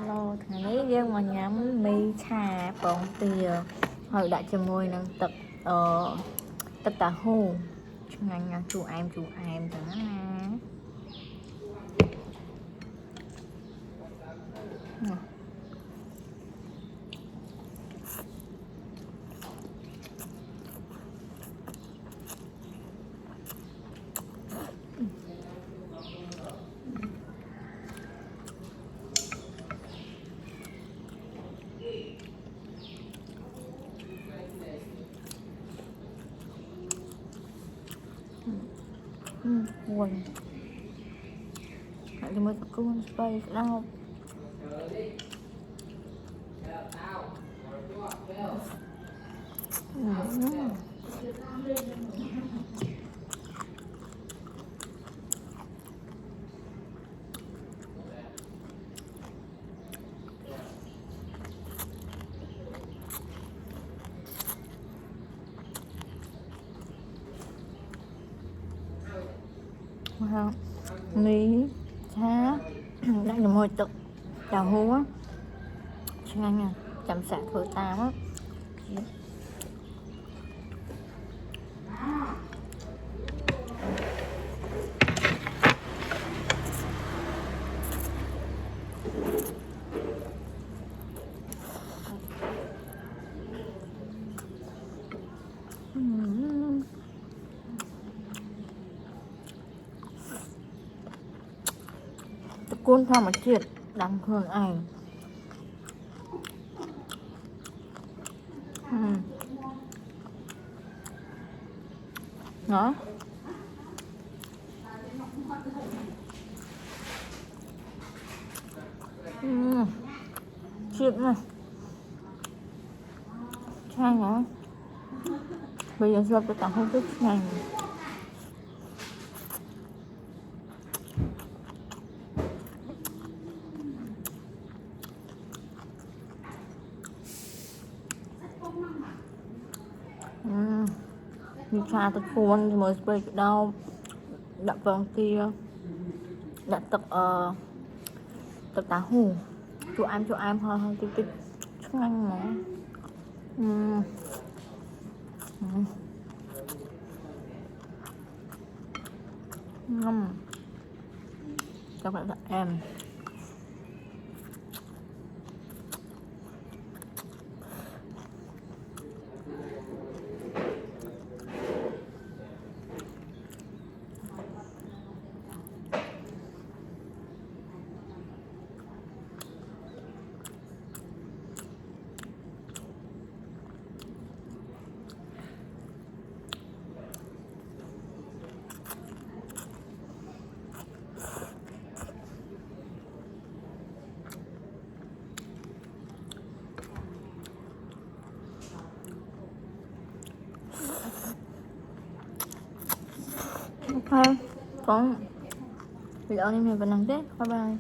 Hello, thằng ấy riêng mà nhắm mì chà bóng tìa hồi đã cho môi nâng tập tập tà hù chúng anh chú em chẳng nè. Quỳnh lại mới có con space đâu mì chá đang được môi tự đào hú á chứ anh nha chăm sạc thử tám á cuốn thang mà triệt đằng thường ảnh đó triệt này chanh đó bây giờ dập cho tao không biết chanh đi cha tập cuốn thì mới spray đau đặt vòng tia đặt tập tá hủ chỗ em hơi tí chút anh nó các bạn em ok có video này mình vẫn làm tiếp. Bye bye.